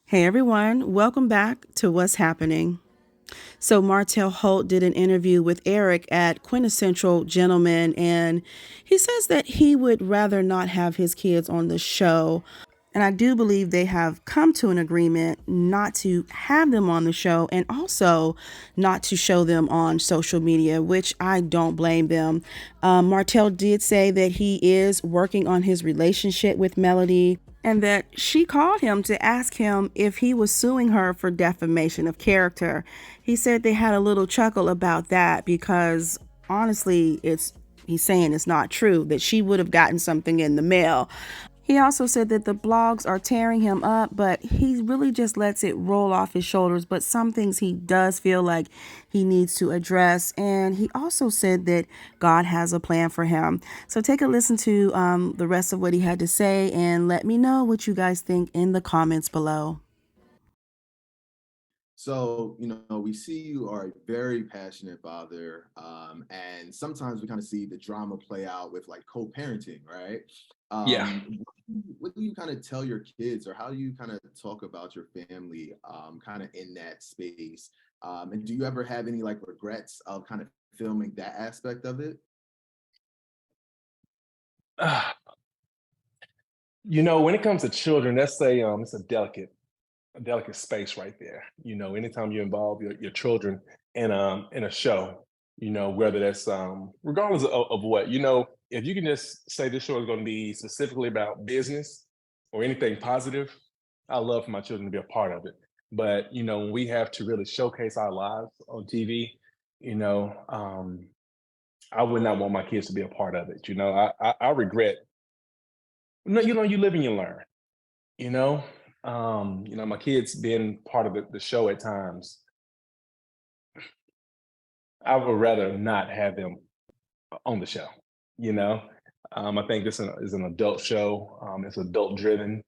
Hey everyone, welcome back to What's Happening. So, Martell Holt did an interview with Eric at Quintessential Gentleman, and he says that he would rather not have his kids on the show. And I do believe they have come to an agreement not to have them on the show and also not to show them on social media, which I don't blame them. Martell did say that he is working on his relationship with Melody and that she called him to ask him if he was suing her for defamation of character. He said they had a little chuckle about that because honestly, he's saying it's not true, that she would have gotten something in the mail. He also said that the blogs are tearing him up, but he really just lets it roll off his shoulders. But some things he does feel like he needs to address. And he also said that God has a plan for him. So take a listen to the rest of what he had to say and let me know what you guys think in the comments below. So, we see you are a very passionate father, and sometimes we kind of see the drama play out with like co-parenting, right? Yeah. What do you kind of tell your kids, or how do you kind of talk about your family, kind of in that space? And do you ever have any like regrets of kind of filming that aspect of it? Uh, when it comes to children, that's it's a delicate space right there. Anytime you involve your children in a show, whether that's regardless of what, if you can just say this show is going to be specifically about business or anything positive, I love for my children to be a part of it. But when we have to really showcase our lives on TV, you know, um, I would not want my kids to be a part of it. I regret. No, you live and you learn. You know, my kids being part of the show at times. I would rather not have them on the show. You know, I think this is an adult show. It's adult driven,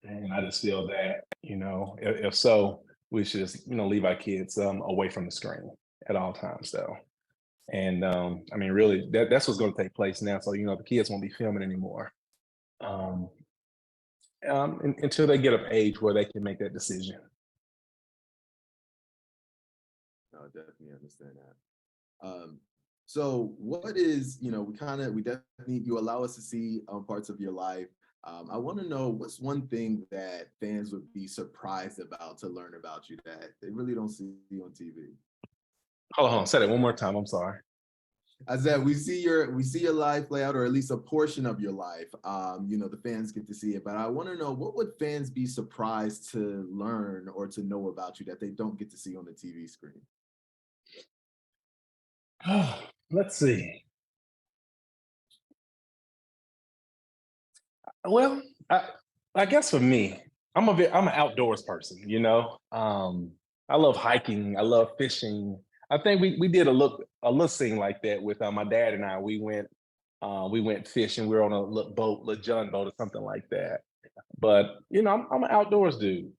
and I just feel that if so, we should just leave our kids away from the screen at all times, though. And I mean, really, that's what's going to take place now. So the kids won't be filming anymore. Um, until they get of age where they can make that decision. I definitely understand that. So what is, we definitely, you allow us to see parts of your life. I want to know what's one thing that fans would be surprised about to learn about you that they really don't see on TV. Hold on, say that one more time. I'm sorry. I said we see your life play out, or at least a portion of your life. The fans get to see it, but I want to know, what would fans be surprised to learn or to know about you that they don't get to see on the TV screen? Let's see. Well, I guess for me, I'm an outdoors person. I love hiking. I love fishing. I think we did a little scene like that with my dad and I. We went fishing. We were on a little boat, little John boat or something like that. But I'm an outdoors dude.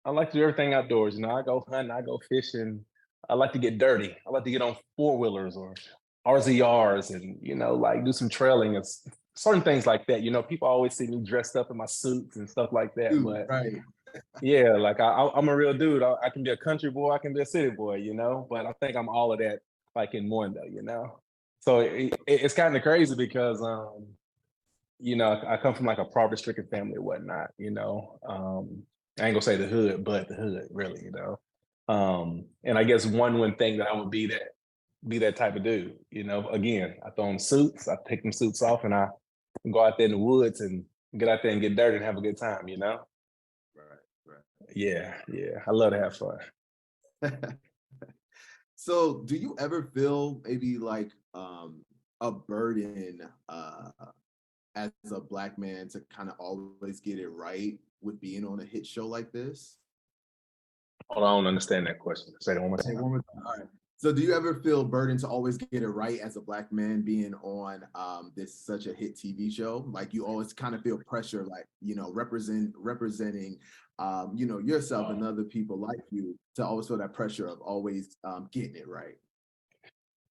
I like to do everything outdoors. I go hunting, I go fishing. I like to get dirty. I like to get on four wheelers or RZRs and like do some trailing and certain things like that. People always see me dressed up in my suits and stuff like that. Dude, But right. yeah, like I'm a real dude. I can be a country boy, I can be a city boy. But I think I'm all of that like in one though. So it's kind of crazy because I come from like a poverty-stricken family and whatnot. I ain't gonna say the hood, but the hood, really. And I guess one thing that I would be that type of dude. Again, I throw on suits, I take them suits off, and I go out there in the woods and get out there and get dirty and have a good time. Right, Yeah, yeah. I love to have fun. right. So do you ever feel maybe like a burden as a Black man to kind of always get it right with being on a hit show like this? Hold on, I don't understand that question. Say that one more Hey, time. one more time. All right. So do you ever feel burdened to always get it right as a Black man being on this such a hit TV show? Like you always kind of feel pressure, like, representing yourself and other people like you, to always feel that pressure of always getting it right.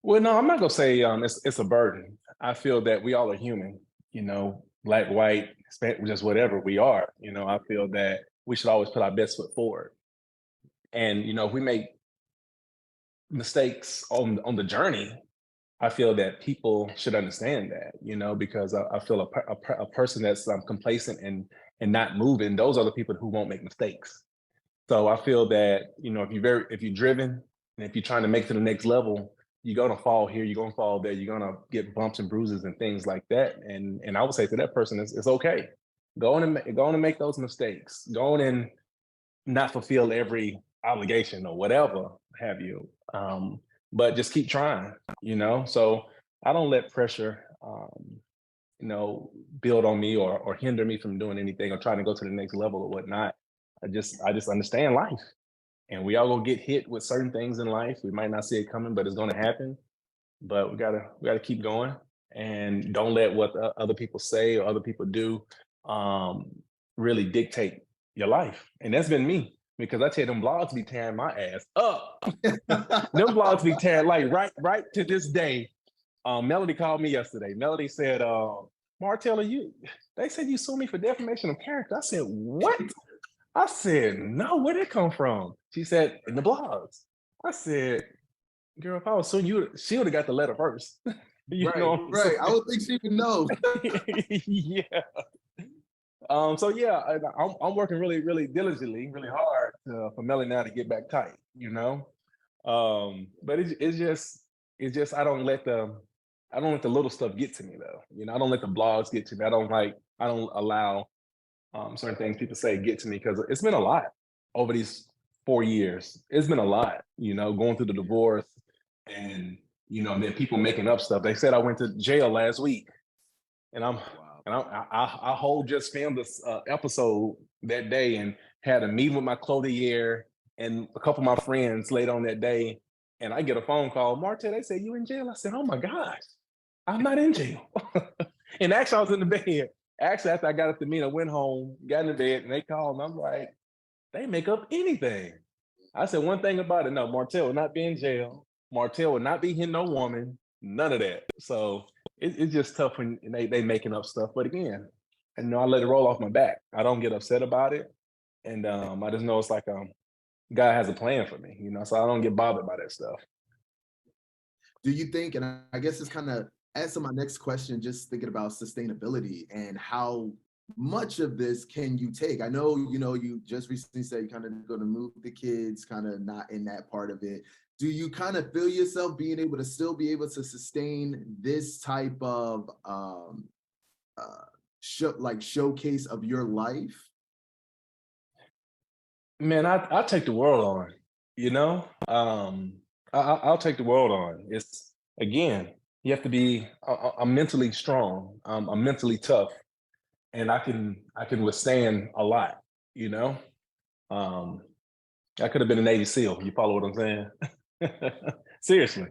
Well, no, I'm not gonna say it's a burden. I feel that we all are human. Black, white, Hispanic, just whatever we are. I feel that we should always put our best foot forward. And, you know, if we make mistakes on the journey, I feel that people should understand that, you know, because I feel a person that's complacent and not moving, those are the people who won't make mistakes. So I feel that, you know, if you're driven and if you're trying to make it to the next level, you're gonna fall here, you're gonna fall there, you're gonna get bumps and bruises and things like that. And I would say to that person, it's okay. Go on and make those mistakes. Go on and not fulfill every obligation or whatever have you. But just keep trying, you know. So I don't let pressure you know, build on me or hinder me from doing anything or trying to go to the next level or whatnot. I just understand life. And we all gonna get hit with certain things in life. We might not see it coming, but it's gonna happen. But we gotta keep going and don't let what other people say or other people do um, really dictate your life. And that's been me because I tell you, them blogs be tearing my ass up. Them blogs be tearing like right to this day. Melody called me yesterday. Melody said, Martell, they said you sued me for defamation of character. I said, what? I said, no, where'd it come from? She said, in the blogs. I said, girl, if I was suing you, she would have got the letter first. You know what I'm Right. saying? I would think she would know. Yeah. So yeah, I'm working really diligently, really hard for Melody now to get back tight, you know. But it's just I don't let the little stuff get to me though. You know, I don't let the blogs get to me. I don't allow certain things people say get to me because it's been a lot over these 4 years. It's been a lot, you know, going through the divorce and you know, then people making up stuff. They said I went to jail last week, and I'm Wow. and I whole just filmed this episode that day and had a meeting with my clothier and a couple of my friends late on that day, and I get a phone call, Martell, they say you in jail. I said, oh my gosh, I'm not in jail. And actually, I was in the bed. Actually, after I got up the meeting, I went home, got in the bed, and they called, and I'm like, they make up anything. I said one thing about it. No, Martell will not be in jail. Martell will not be hitting no woman. None of that. So it's just tough when they making up stuff. But again, I know I let it roll off my back. I don't get upset about it. And I just know it's like God has a plan for me, you know, so I don't get bothered by that stuff. Do you think, and I guess it's kind of answer my next question, just thinking about sustainability and how much of this can you take? I know, you know, you just recently said you're kind of going to move the kids, kind of not in that part of it. Do you kind of feel yourself being able to still be able to sustain this type of showcase of your life? Man, I take the world on, you know. I'll take the world on. It's again, you have to be. I'm mentally strong. I'm mentally tough, and I can withstand a lot. You know, um, I could have been a Navy SEAL. You follow what I'm saying? Seriously,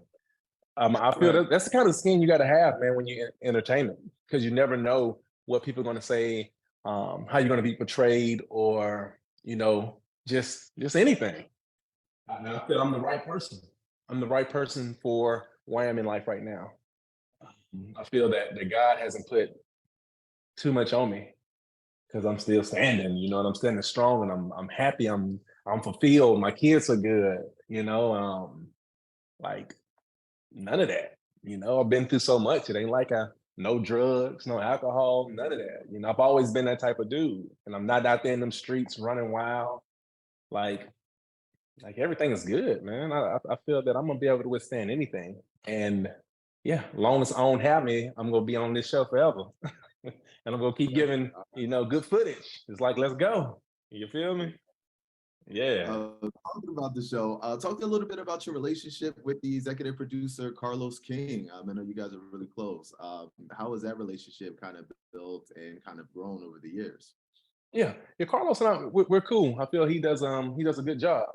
I feel Right. that's the kind of skin you got to have, man, when you're in entertainment, because you never know what people are going to say, how you're going to be portrayed, or you know, just anything. I feel I'm the right person. I'm the right person for where I am in life right now. I feel that God hasn't put too much on me because I'm still standing. You know, and I'm standing strong, and I'm happy. I'm fulfilled. My kids are good. You know, like none of that. You know, I've been through so much. It ain't like no drugs, no alcohol, none of that. You know, I've always been that type of dude, and I'm not out there in them streets running wild. Like everything is good, man. I feel that I'm gonna be able to withstand anything. And yeah, long as I don't have me, I'm gonna be on this show forever. And I'm gonna keep giving, you know, good footage. It's like, let's go. You feel me? Yeah. Talking about the show, talk a little bit about your relationship with the executive producer, Carlos King. I know you guys are really close. How has that relationship kind of built and kind of grown over the years? Yeah. Yeah, Carlos and we're cool. I feel he does a good job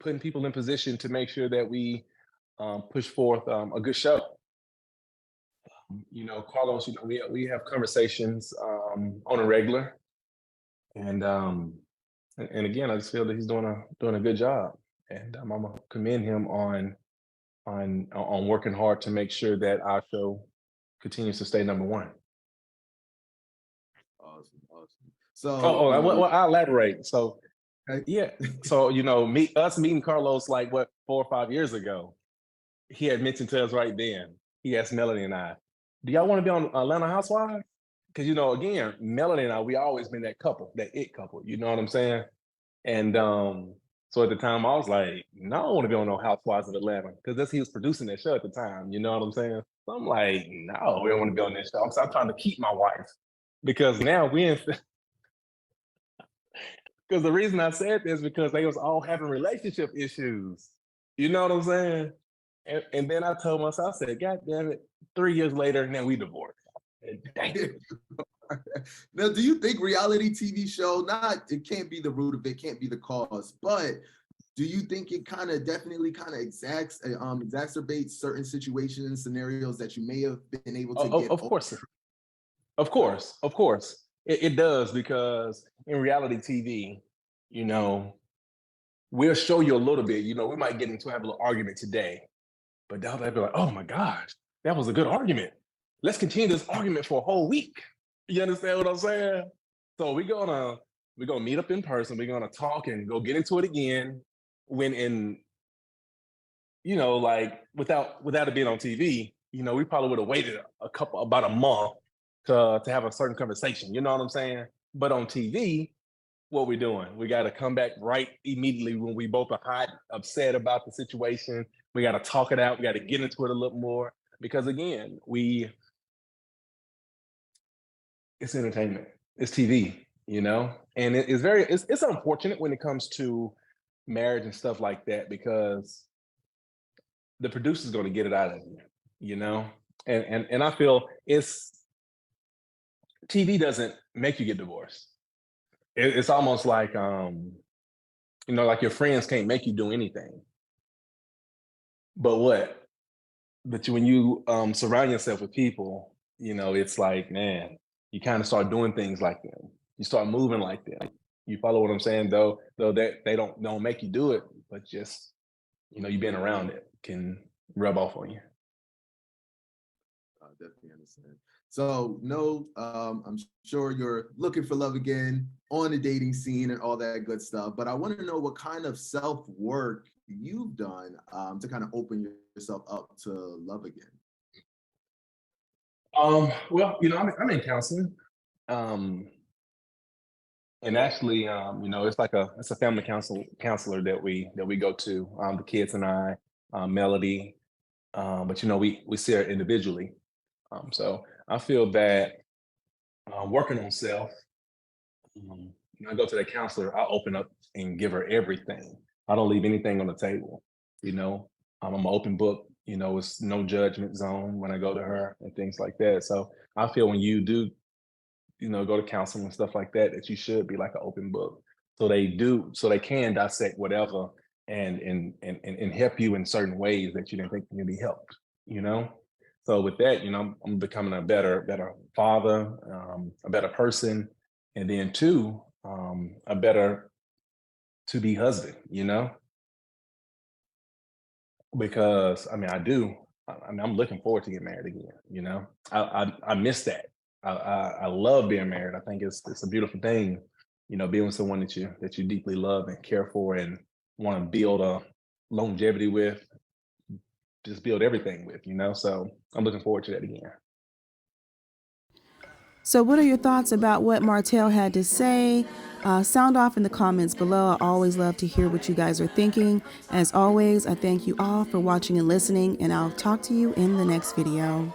putting people in position to make sure that we push forth a good show. You know, Carlos, you know, we have conversations on a regular, and and again, I just feel that he's doing a good job, and I'm gonna commend him on working hard to make sure that our show continues to stay number one. Awesome, awesome. So, Well, I'll elaborate. So, okay. yeah. So, us meeting Carlos like what 4 or 5 years ago. He had mentioned to us right then. He asked Melody and I, "Do y'all want to be on Atlanta Housewives?" Because again, Melody and I, we always been that couple, that it couple. You know what I'm saying? And so at the time, I was like, "No, I don't want to be on no Housewives of Atlanta," because he was producing that show at the time. You know what I'm saying? So I'm like, "No, we don't want to be on this show." So I'm trying to keep my wife because now we in. Because the reason I said this is because they was all having relationship issues. You know what I'm saying? And then I told myself, I said, God damn it, 3 years later, now we divorced. Now, do you think reality TV show, it can't be the root of it, can't be the cause, but do you think it kind of definitely kind of exacerbates certain situations and scenarios that you may have been able to get Of over? course. Of course. It does, because in reality TV, we'll show you a little bit. We might get into have a little argument today, but they'll be like, "Oh my gosh, that was a good argument. Let's continue this argument for a whole week." You understand what I'm saying? So we're gonna meet up in person. We're gonna talk and go get into it again. When like without it being on TV, we probably would have waited about a month to have a certain conversation. You know what I'm saying? But on TV, what we're doing, we got to come back right immediately when we both are hot, upset about the situation. We got to talk it out. We got to get into it a little more, because again, it's entertainment, it's TV, and it's unfortunate when it comes to marriage and stuff like that, because the producer's going to get it out of you, and I feel TV doesn't make you get divorced. It's almost like like your friends can't make you do anything. But when you surround yourself with people, it's like, man, you kind of start doing things like them. You start moving like them. You follow what I'm saying? Though that they don't make you do it, but just you being around it can rub off on you. I definitely understand. So, no, I'm sure you're looking for love again on the dating scene and all that good stuff. But I want to know what kind of self-work you've done to kind of open yourself up to love again. Well, I'm in counseling, and actually, it's a family counselor that we go to. The kids and I, Melody, but we see her individually. So I feel that working on self, when I go to the counselor, I open up and give her everything. I don't leave anything on the table. I'm an open book. It's no judgment zone when I go to her and things like that. So I feel when you do, go to counseling and stuff like that, that you should be like an open book. So they can dissect whatever and help you in certain ways that you didn't think you can be helped. So with that, I'm becoming a better father, a better person, and then two, a better to be husband. Because I'm looking forward to get married again. I miss that. I love being married. I think it's a beautiful thing. Being with someone that you deeply love and care for and want to build a longevity with, just build everything with. So I'm looking forward to that again. So what are your thoughts about what Martell had to say? Sound off in the comments below. I always love to hear what you guys are thinking. As always, I thank you all for watching and listening, and I'll talk to you in the next video.